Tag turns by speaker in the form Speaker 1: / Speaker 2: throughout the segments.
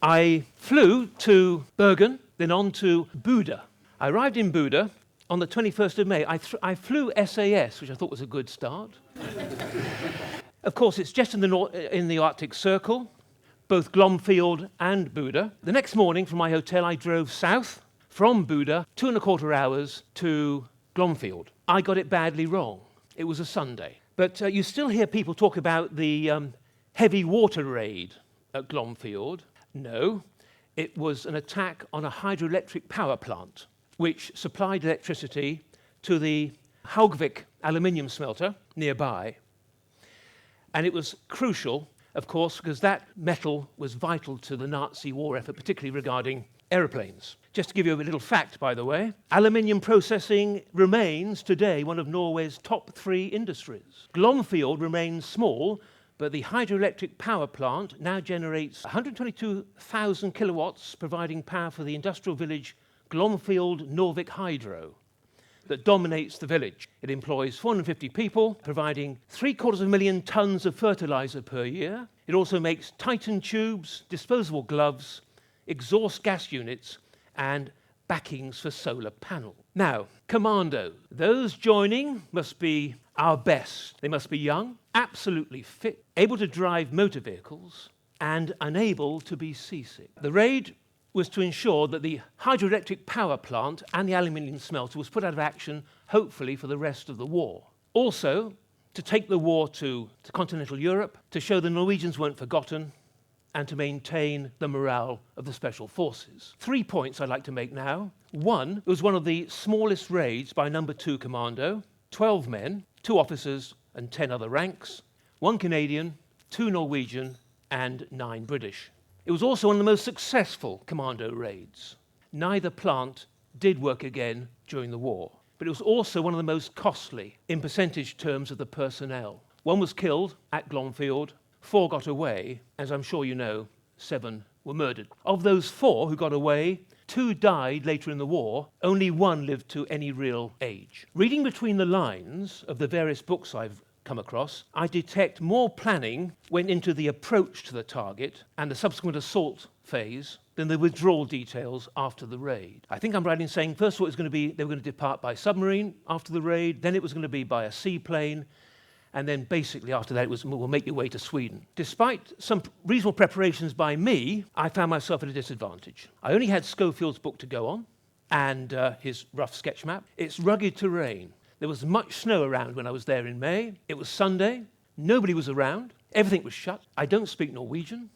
Speaker 1: I flew to Bergen, then on to Buda. I arrived in Buda on the 21st of May. I flew SAS, which I thought was a good start. Of course, it's just in the Arctic Circle, both Glomfield and Buda. The next morning from my hotel, I drove south from Buda, 2.25 hours to Glomfield. I got it badly wrong. It was a Sunday. But you still hear people talk about the heavy water raid at Glomfield. No, it was an attack on a hydroelectric power plant, which supplied electricity to the Haugvik aluminium smelter nearby. And it was crucial, of course, because that metal was vital to the Nazi war effort, particularly regarding aeroplanes. Just to give you a little fact, by the way, aluminium processing remains today one of Norway's top 3 industries. Glomfield remains small, but the hydroelectric power plant now generates 122,000 kilowatts, providing power for the industrial village Glomfield Norvik Hydro that dominates the village. It employs 450 people, providing 750,000 tons of fertilizer per year. It also makes Titan tubes, disposable gloves, exhaust gas units, and backings for solar panels. Now, Commando. Those joining must be our best. They must be young, absolutely fit, able to drive motor vehicles, and unable to be seasick. The raid was to ensure that the hydroelectric power plant and the aluminium smelter was put out of action, hopefully for the rest of the war. Also, to take the war to continental Europe, to show the Norwegians weren't forgotten, and to maintain the morale of the special forces. 3 points I'd like to make now. One, it was one of the smallest raids by No. 2 Commando, 12 men, 2 officers and 10 other ranks, 1 Canadian, 2 Norwegian and 9 British. It was also one of the most successful Commando raids. Neither plant did work again during the war, but it was also one of the most costly in percentage terms of the personnel. 1 was killed at Glomfield, 4 got away, as I'm sure you know, 7 were murdered. Of those 4 who got away, 2 died later in the war, only 1 lived to any real age. Reading between the lines of the various books I've come across, I detect more planning went into the approach to the target and the subsequent assault phase than the withdrawal details after the raid. I think I'm right in saying, first of all, they were going to depart by submarine after the raid, then it was going to be by a seaplane, and then basically after that it was, we'll make your way to Sweden. Despite some reasonable preparations by me, I found myself at a disadvantage. I only had Schofield's book to go on, and his rough sketch map. It's rugged terrain. There was much snow around when I was there in May. It was Sunday. Nobody was around. Everything was shut. I don't speak Norwegian.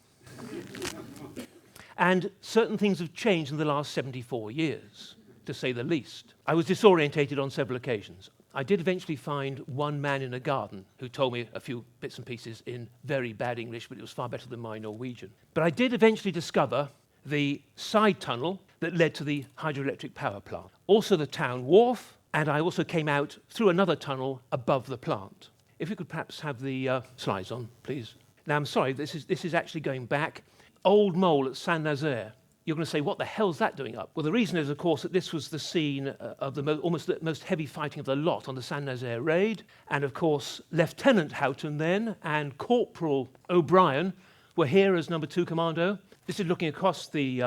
Speaker 1: And certain things have changed in the last 74 years, to say the least. I was disorientated on several occasions. I did eventually find one man in a garden who told me a few bits and pieces in very bad English, but it was far better than my Norwegian. But I did eventually discover the side tunnel that led to the hydroelectric power plant. Also the town wharf, and I also came out through another tunnel above the plant. If you could perhaps have the slides on, please. Now, I'm sorry, this is actually going back. Old Mole at Saint-Nazaire. You're going to say, what the hell's that doing up? Well, the reason is, of course, that this was the scene of almost the most heavy fighting of the lot on the Saint-Nazaire raid. And, of course, Lieutenant Houghton then and Corporal O'Brien were here as No. 2 Commando. This is looking across the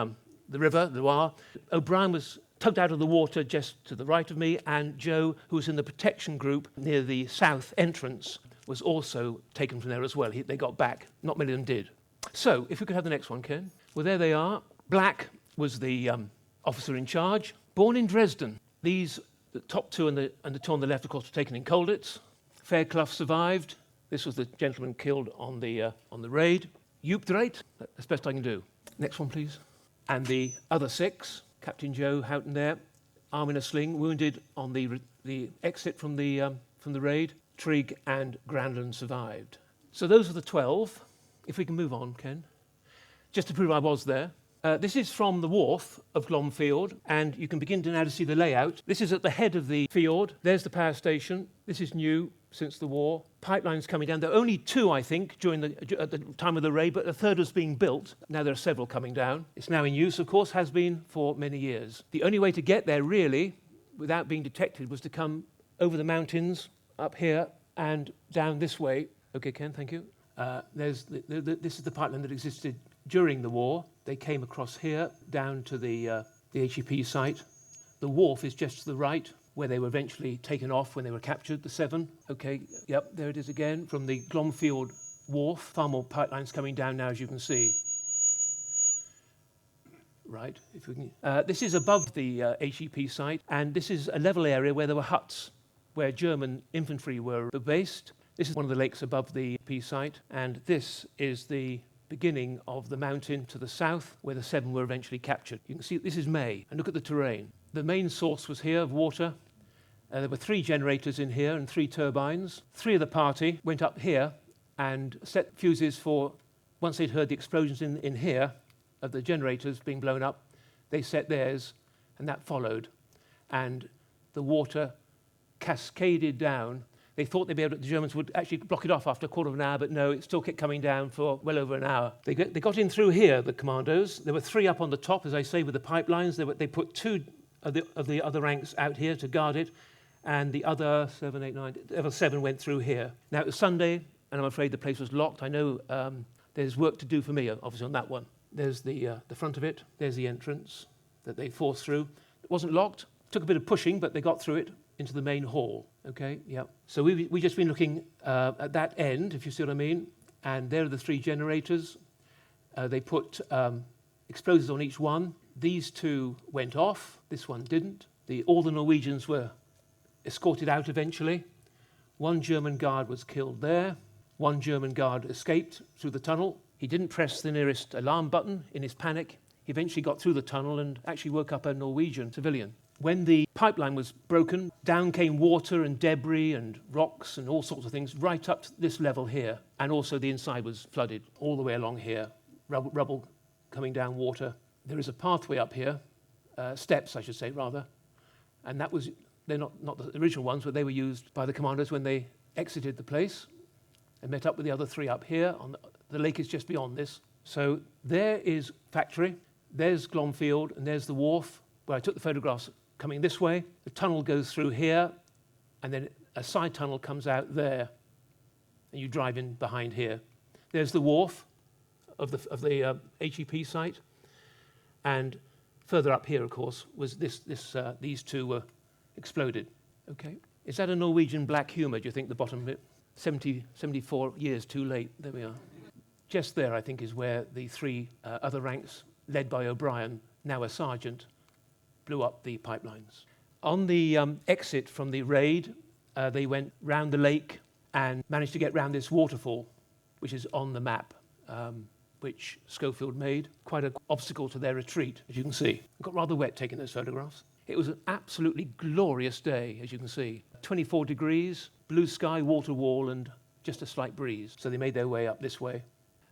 Speaker 1: river, the Loire. O'Brien was tugged out of the water just to the right of me, and Joe, who was in the protection group near the south entrance, was also taken from there as well. They got back. Not many of them did. So, if we could have the next one, Ken. Well, there they are. Black was the officer in charge. Born in Dresden. These, the top 2 and the 2 on the left, of course, were taken in Colditz. Fairclough survived. This was the gentleman killed on the raid. Updrate, that's best I can do. Next one, please. And the other 6, Captain Joe Houghton there, arm in a sling, wounded on the exit from the raid. Trigg and Granlund survived. So those are the 12. If we can move on, Ken. Just to prove I was there. This is from the wharf of Glomfield, and you can begin to now to see the layout. This is at the head of the fjord. There's the power station. This is new since the war. Pipelines coming down. There are only 2, I think, at the time of the raid, but a third was being built. Now there are several coming down. It's now in use, of course, has been for many years. The only way to get there, really, without being detected, was to come over the mountains, up here, and down this way. Okay, Ken, thank you. This is the pipeline that existed during the war. They came across here down to the HEP site. The wharf is just to the right, where they were eventually taken off when they were captured, the 7. Okay, yep, there it is again, from the Glomfield wharf. Far more pipelines coming down now, as you can see. Right, if we can. This is above the HEP site, and this is a level area where there were huts, where German infantry were based. This is one of the lakes above the HEP site, and this is the beginning of the mountain to the south, where the 7 were eventually captured. You can see this is May, and look at the terrain. The main source was here of water. There were 3 generators in here and 3 turbines. 3 of the party went up here and set fuses for, once they'd heard the explosions in here, of the generators being blown up, they set theirs, and that followed. And the water cascaded down. They thought the Germans would actually block it off after a quarter of an hour, but no, it still kept coming down for well over an hour. They got in through here, the commandos. There were 3 up on the top, as I say, with the pipelines. They put 2 of the other ranks out here to guard it, and the other 7, 8, 9, the other 7 went through here. Now, it was Sunday, and I'm afraid the place was locked. I know there's work to do for me, obviously, on that one. There's the front of it. There's the entrance that they forced through. It wasn't locked. Took a bit of pushing, but they got through it into the main hall. Okay, yeah. So we've just been looking at that end, if you see what I mean. And there are the 3 generators. They put explosives on each one. These 2 went off. This one didn't. All the Norwegians were escorted out eventually. 1 German guard was killed there. 1 German guard escaped through the tunnel. He didn't press the nearest alarm button in his panic. He eventually got through the tunnel and actually woke up a Norwegian civilian. When the pipeline was broken, down came water and debris and rocks and all sorts of things right up to this level here. And also the inside was flooded all the way along here. Rubble coming down, water. There is a pathway up here, steps I should say rather. And that was, they're not the original ones, but they were used by the commandos when they exited the place and met up with the other 3 up here. The lake is just beyond this. So there is factory, there's Glomfield, and there's the wharf where I took the photographs coming this way. The tunnel goes through here, and then a side tunnel comes out there, and you drive in behind here. There's the wharf of the HEP site, and further up here, of course, was these 2 were exploded. Okay, is that a Norwegian black humour? Do you think the bottom of it? 74 years too late. There we are. Just there, I think, is where the 3 other ranks, led by O'Brien, now a sergeant, blew up the pipelines. On the exit from the raid, they went round the lake and managed to get round this waterfall, which is on the map, which Schofield made. Quite an obstacle to their retreat, as you can see. It got rather wet taking those photographs. It was an absolutely glorious day, as you can see. 24 degrees, blue sky, water wall, and just a slight breeze. So they made their way up this way.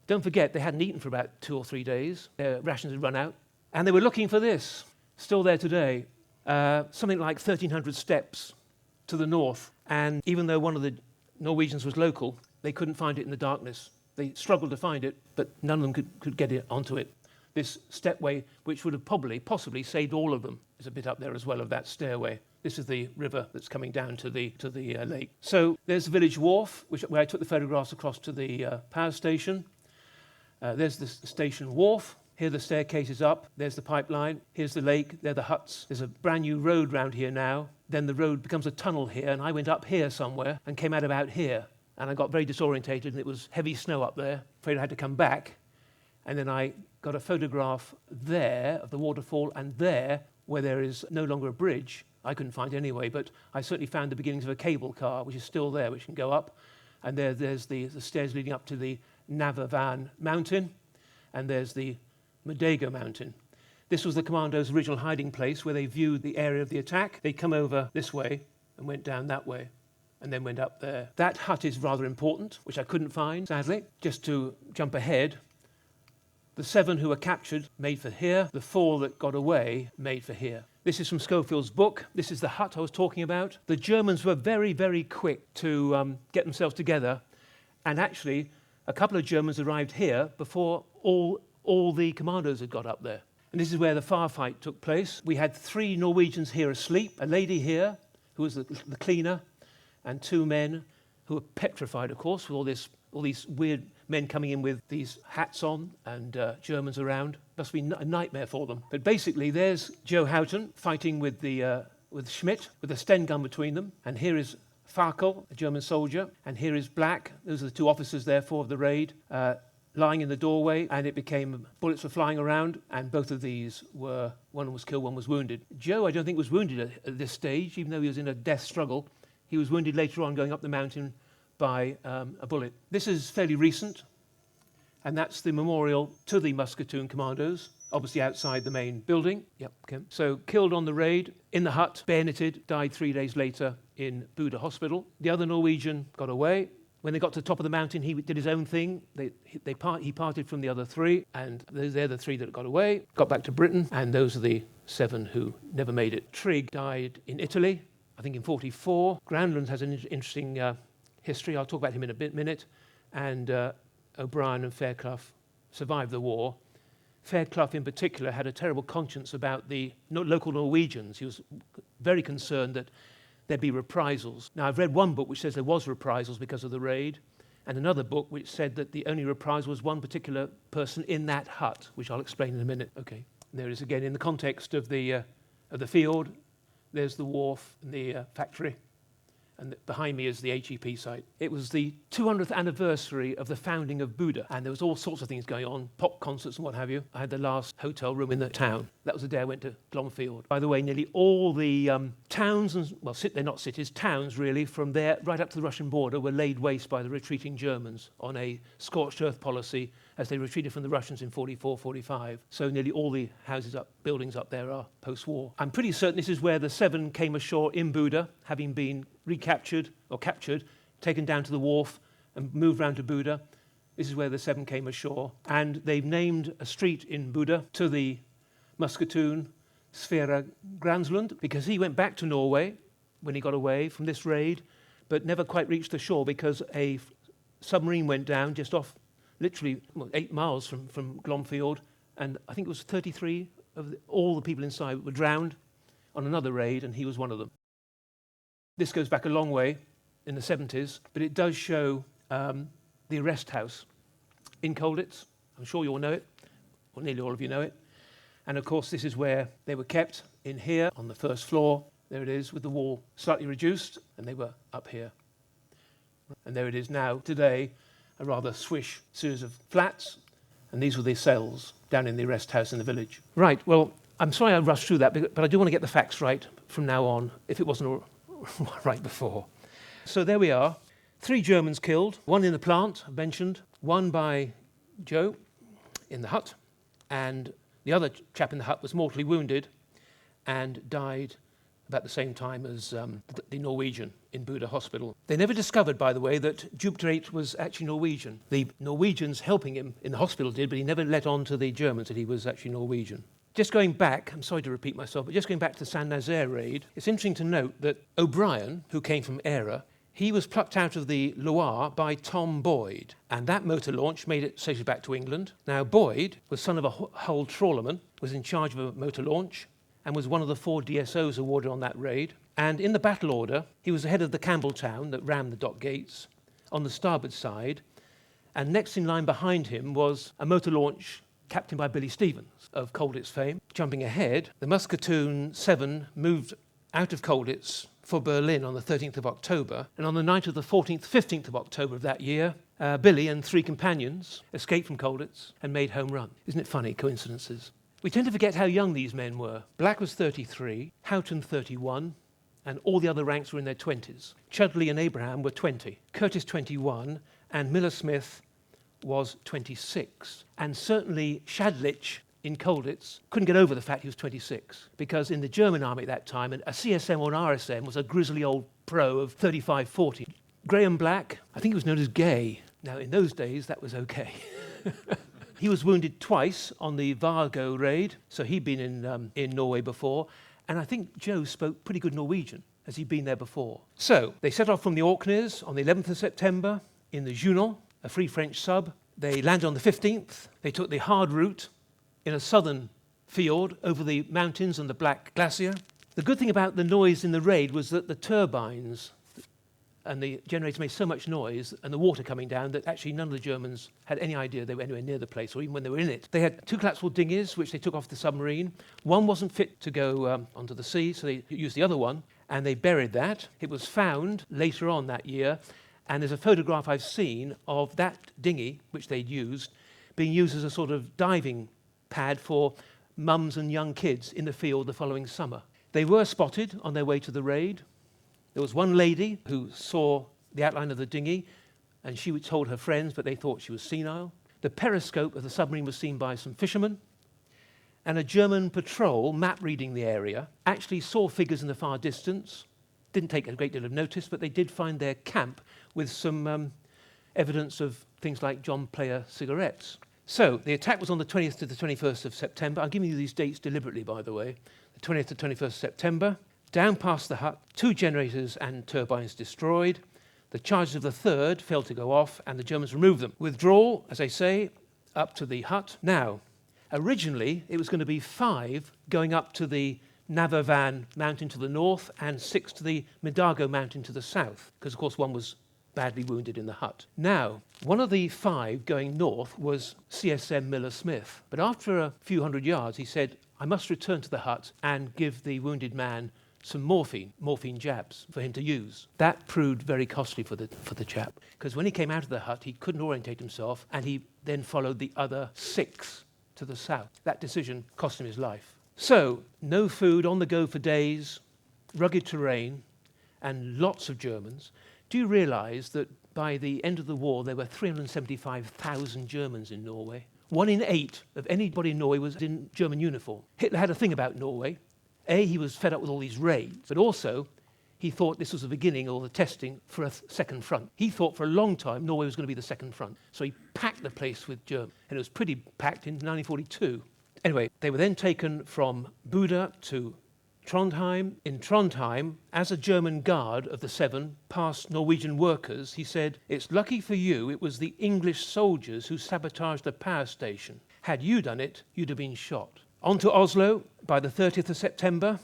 Speaker 1: Don't forget, they hadn't eaten for about 2 or 3 days. Their rations had run out. And they were looking for this. Still there today. Something like 1,300 steps to the north. And even though one of the Norwegians was local, they couldn't find it in the darkness. They struggled to find it, but none of them could get it onto it. This stepway, which would have possibly saved all of them, is a bit up there as well of that stairway. This is the river that's coming down to the lake. So there's the village wharf, where I took the photographs across to the power station. There's the station wharf. Here the staircase is up. There's the pipeline. Here's the lake. There are the huts. There's a brand new road round here now. Then the road becomes a tunnel here, and I went up here somewhere and came out about here. And I got very disorientated, and it was heavy snow up there. Afraid I had to come back. And then I got a photograph there of the waterfall, and there, where there is no longer a bridge, I couldn't find anyway, but I certainly found the beginnings of a cable car, which is still there, which can go up. And there's the stairs leading up to the Navavan mountain, and there's the Modego mountain. This was the commandos' original hiding place where they viewed the area of the attack. They'd come over this way and went down that way, and then went up there. That hut is rather important, which I couldn't find, sadly. Just to jump ahead, the 7 who were captured made for here. The 4 that got away made for here. This is from Schofield's book. This is the hut I was talking about. The Germans were very, very quick to get themselves together, and actually a couple of Germans arrived here before all the commandos had got up there. And this is where the firefight took place. We had 3 Norwegians here asleep, a lady here who was the cleaner, and 2 men who were petrified, of course, with all this all these weird men coming in with these hats on and Germans around. Must be a nightmare for them. But basically, there's Joe Houghton fighting with Schmidt, with a Sten gun between them. And here is Farkel, a German soldier. And here is Black. Those are the two officers, therefore, of the raid, lying in the doorway. And it became, bullets were flying around. And both of these were, one was killed, one was wounded. Joe, I don't think, was wounded at this stage, even though he was in a death struggle. He was wounded later on going up the mountain by a bullet. This is fairly recent, and that's the memorial to the Muskatoon Commandos, obviously outside the main building. Yep, okay. So killed on the raid, in the hut, bayoneted, died 3 days later in Buda Hospital. The other Norwegian got away. When they got to the top of the mountain, he did his own thing. He parted from the other three, and they're the three that got away, got back to Britain, and those are the 7 who never made it. Trigg died in Italy, I think in 44. Groundlands has an interesting history. I'll talk about him in a minute. And O'Brien and Fairclough survived the war. Fairclough in particular had a terrible conscience about the local Norwegians. He was very concerned that there'd be reprisals. Now, I've read one book which says there was reprisals because of the raid, and another book which said that the only reprisal was one particular person in that hut, which I'll explain in a minute. Okay. And there it is again in the context of the field. There's the wharf and the factory. And behind me is the HEP site. It was the 200th anniversary of the founding of Buda, and there was all sorts of things going on, pop concerts and what have you. I had the last hotel room in the town. That was the day I went to Glomfield. By the way, nearly all the towns, and well, they're not cities, towns really, from there right up to the Russian border were laid waste by the retreating Germans on a scorched earth policy as they retreated from the Russians in 44, 45. So nearly all the buildings up there are post-war. I'm pretty certain this is where the 7 came ashore in Buda, having been recaptured or captured, taken down to the wharf and moved round to Buda. This is where the 7 came ashore. And they've named a street in Buda to the Muskatoon Sverre Granslund, because he went back to Norway when he got away from this raid, but never quite reached the shore because a submarine went down just off, literally 8 miles from Glomfield, and I think it was 33 of all the people inside were drowned on another raid, and he was one of them. This goes back a long way in the 70s, but it does show the arrest house in Colditz. I'm sure you all know it, or nearly all of you know it. And of course, this is where they were kept, in here on the first floor. There it is, with the wall slightly reduced, and they were up here. And there it is now, today, a rather swish series of flats, and these were the cells down in the arrest house in the village. Right, well, I'm sorry I rushed through that, but I do want to get the facts right from now on, if it wasn't right before. So there we are. 3 Germans killed, 1 in the plant, I mentioned, 1 by Joe in the hut, and the other chap in the hut was mortally wounded and died about the same time as the Norwegian in Buda Hospital. They never discovered, by the way, that Duptrate was actually Norwegian. The Norwegians helping him in the hospital did, but he never let on to the Germans that he was actually Norwegian. Just going back, I'm sorry to repeat myself, but just going back to the Saint-Nazaire raid, it's interesting to note that O'Brien, who came from Eire, he was plucked out of the Loire by Tom Boyd, and that motor launch made it safely back to England. Now, Boyd was son of a Hull trawlerman, was in charge of a motor launch, and was one of the 4 DSOs awarded on that raid. And in the battle order, he was the head of the Campbelltown that rammed the dock gates on the starboard side, and next in line behind him was a motor launch captained by Billy Stevens of Colditz fame. Jumping ahead, the Muskatoon 7 moved out of Colditz for Berlin on the 13th of October, and on the night of the 14th, 15th of October of that year, Billy and 3 companions escaped from Colditz and made home run. Isn't it funny, coincidences? We tend to forget how young these men were. Black was 33, Houghton 31, and all the other ranks were in their 20s. Chudley and Abraham were 20, Curtis 21, and Miller Smith was 26. And certainly Shadlich in Colditz couldn't get over the fact he was 26, because in the German army at that time, a CSM or an RSM was a grizzly old pro of 35, 40. Graham Black, I think he was known as Gay. Now, in those days, that was okay. He was wounded twice on the Vargo raid, so he'd been in Norway before, and I think Joe spoke pretty good Norwegian, as he'd been there before. So, they set off from the Orkneys on the 11th of September in the Junon, a Free French sub. They landed on the 15th. They took the hard route in a southern fjord over the mountains and the Black Glacier. The good thing about the noise in the raid was that the turbines and the generator made so much noise and the water coming down that actually none of the Germans had any idea they were anywhere near the place, or even when they were in it. They had 2 collapsible dinghies, which they took off the submarine. One wasn't fit to go onto the sea, so they used the other one, and they buried that. It was found later on that year, and there's a photograph I've seen of that dinghy, which they'd used, being used as a sort of diving pad for mums and young kids in the field the following summer. They were spotted on their way to the raid. There was one lady who saw the outline of the dinghy, and she told her friends, but they thought she was senile. The periscope of the submarine was seen by some fishermen, and a German patrol, map reading the area, actually saw figures in the far distance. Didn't take a great deal of notice, but they did find their camp with some evidence of things like John Player cigarettes. So the attack was on the 20th to the 21st of September. I'm giving you these dates deliberately, by the way. The 20th to 21st of September. Down past the hut, 2 generators and turbines destroyed. The charges of the 3rd failed to go off, and the Germans removed them. Withdrawal, as I say, up to the hut. Now, originally, it was going to be 5 going up to the Navavan mountain to the north and 6 to the Midago mountain to the south, because, of course, one was badly wounded in the hut. Now, one of the 5 going north was CSM Miller Smith. But after a few hundred yards, he said, I must return to the hut and give the wounded man some morphine jabs for him to use. That proved very costly for the chap, because when he came out of the hut, he couldn't orientate himself, and he then followed the other 6 to the south. That decision cost him his life. So, no food, on the go for days, rugged terrain, and lots of Germans. Do you realise that by the end of the war, there were 375,000 Germans in Norway? 1 in 8 of anybody in Norway was in German uniform. Hitler had a thing about Norway. He was fed up with all these raids, but also he thought this was the beginning or the testing for a second front. He thought for a long time Norway was going to be the second front. So he packed the place with Germans, and it was pretty packed in 1942. Anyway, they were then taken from Buda to Trondheim. In Trondheim, as a German guard of the 7 passed Norwegian workers, he said, it's lucky for you it was the English soldiers who sabotaged the power station. Had you done it, you'd have been shot. On to Oslo by the 30th of September,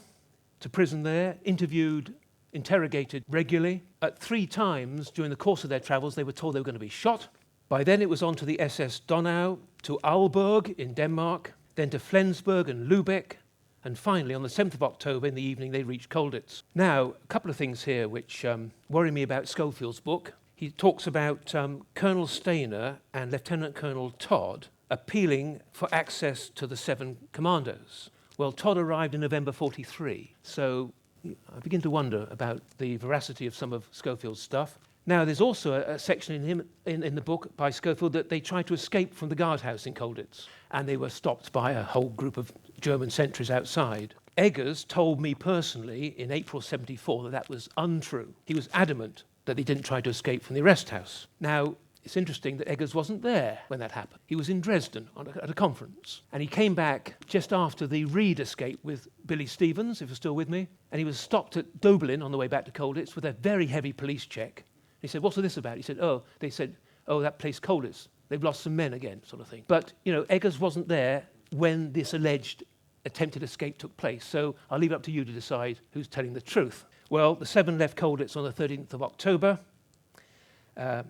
Speaker 1: to prison there, interviewed, interrogated regularly. At 3 times during the course of their travels, they were told they were going to be shot. By then it was on to the SS Donau, to Aalborg in Denmark, then to Flensburg and Lübeck, and finally on the 7th of October in the evening they reached Colditz. Now, a couple of things here which worry me about Schofield's book. He talks about Colonel Stainer and Lieutenant Colonel Todd appealing for access to the 7 commandos. Well, Todd arrived in November 43, so I begin to wonder about the veracity of some of Schofield's stuff. Now, there's also a section in the book by Schofield that they tried to escape from the guardhouse in Colditz, and they were stopped by a whole group of German sentries outside. Eggers told me personally in April 74 that that was untrue. He was adamant that they didn't try to escape from the arrest house. Now, it's interesting that Eggers wasn't there when that happened. He was in Dresden at a conference, and he came back just after the Reed escape with Billy Stevens, if you're still with me, and he was stopped at Doblin on the way back to Colditz with a very heavy police check. He said, what's this about? He said, they said, that place Colditz. They've lost some men again, sort of thing. But, Eggers wasn't there when this alleged attempted escape took place, so I'll leave it up to you to decide who's telling the truth. Well, the 7 left Colditz on the 13th of October.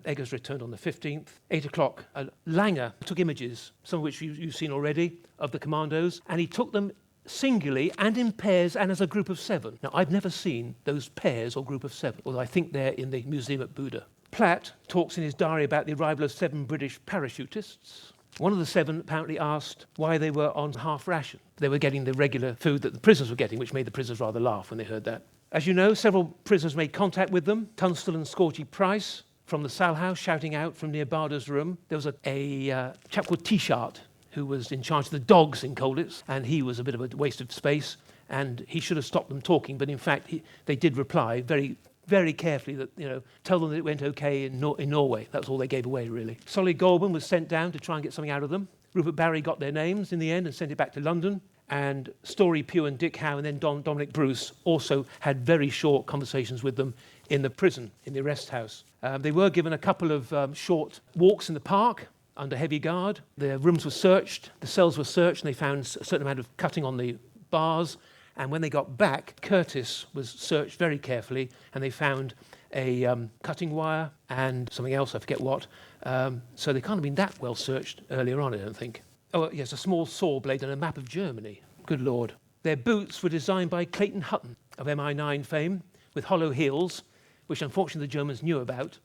Speaker 1: Eggers returned on the 15th. 8 o'clock, Langer took images, some of which you've seen already, of the commandos, and he took them singly and in pairs and as a group of 7. Now, I've never seen those pairs or group of 7, although I think they're in the museum at Buda. Platt talks in his diary about the arrival of 7 British parachutists. One of the 7 apparently asked why they were on half ration. They were getting the regular food that the prisoners were getting, which made the prisoners rather laugh when they heard that. As you know, several prisoners made contact with them. Tunstall and Scorchy Price from the cell house shouting out from near Barder's room. There was a chap called T-Shart who was in charge of the dogs in Colditz, and he was a bit of a waste of space, and he should have stopped them talking, but in fact they did reply very, very carefully that, tell them that it went okay in Norway. That's all they gave away, really. Solly Goldman was sent down to try and get something out of them. Rupert Barry got their names in the end and sent it back to London. And Story Pugh and Dick Howe and then Dominic Bruce also had very short conversations with them in the prison, in the arrest house. They were given a couple of short walks in the park under heavy guard. Their rooms were searched, the cells were searched, and they found a certain amount of cutting on the bars. And when they got back, Curtis was searched very carefully, and they found a cutting wire, and something else, I forget what. So they can't have been that well searched earlier on, I don't think. Oh, yes, a small saw blade and a map of Germany. Good Lord. Their boots were designed by Clayton Hutton of MI9 fame, with hollow heels, which unfortunately the Germans knew about,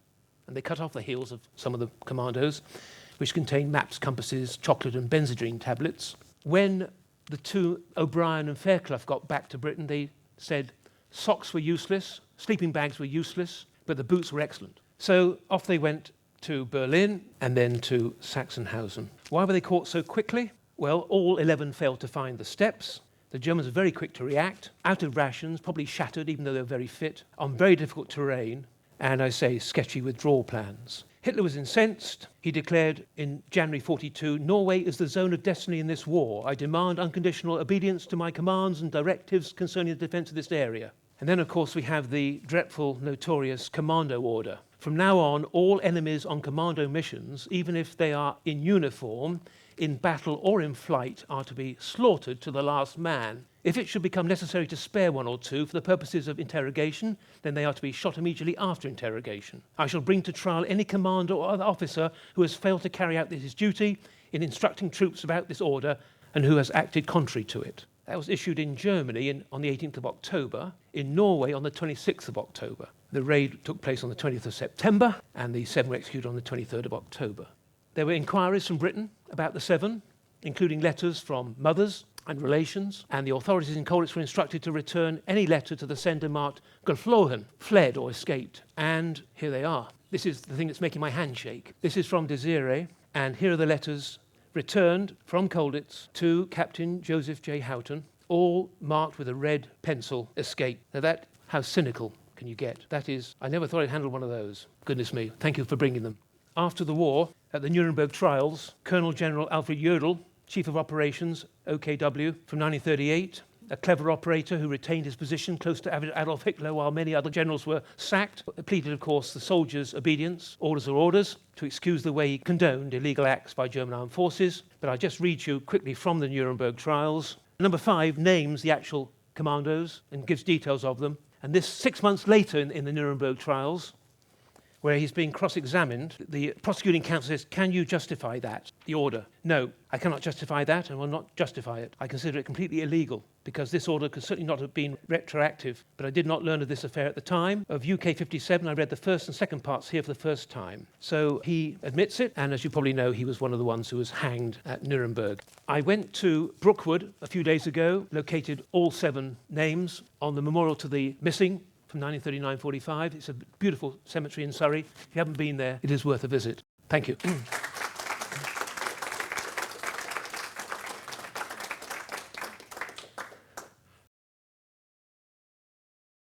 Speaker 1: and they cut off the heels of some of the Commandos, which contained maps, compasses, chocolate and benzodrine tablets. When the two, O'Brien and Fairclough, got back to Britain, they said socks were useless, sleeping bags were useless, but the boots were excellent. So off they went to Berlin and then to Sachsenhausen. Why were they caught so quickly? Well, all 11 failed to find the steps. The Germans were very quick to react, out of rations, probably shattered, even though they were very fit, on very difficult terrain, and I say sketchy withdrawal plans. Hitler was incensed. He declared in January 42, "Norway is the zone of destiny in this war. I demand unconditional obedience to my commands and directives concerning the defence of this area." And then, of course, we have the dreadful, notorious Commando Order. From now on, all enemies on commando missions, even if they are in uniform, in battle or in flight, are to be slaughtered to the last man. If it should become necessary to spare one or two for the purposes of interrogation, then they are to be shot immediately after interrogation. I shall bring to trial any commander or other officer who has failed to carry out his duty in instructing troops about this order and who has acted contrary to it. That was issued in Germany on the 18th of October, in Norway on the 26th of October. The raid took place on the 20th of September, and the 7 were executed on the 23rd of October. There were inquiries from Britain about the 7, including letters from mothers and relations, and the authorities in Colditz were instructed to return any letter to the sender marked "geflohen," fled or escaped. And here they are. This is the thing that's making my hand shake. This is from Desiree, and here are the letters returned from Colditz to Captain Joseph J. Houghton, all marked with a red pencil, "escape." Now how cynical can you get? That is, I never thought I'd handle one of those. Goodness me, thank you for bringing them. After the war, at the Nuremberg trials, Colonel General Alfred Jodl, Chief of Operations, OKW, from 1938, a clever operator who retained his position close to Adolf Hitler while many other generals were sacked, pleaded, of course, the soldiers' obedience, orders are orders, to excuse the way he condoned illegal acts by German armed forces. But I'll just read you quickly from the Nuremberg trials. Number 5 names the actual commandos and gives details of them. And this 6 months later in the Nuremberg trials, where he's being cross-examined, the prosecuting counsel says, "Can you justify that, the order?" "No, I cannot justify that and will not justify it. I consider it completely illegal because this order could certainly not have been retroactive, but I did not learn of this affair at the time. Of UK 57, I read the first and second parts here for the first time." So he admits it, and as you probably know, he was one of the ones who was hanged at Nuremberg. I went to Brookwood a few days ago, located all 7 names on the memorial to the missing from 1939-45. It's a beautiful cemetery in Surrey. If you haven't been there, it is worth a visit. Thank you.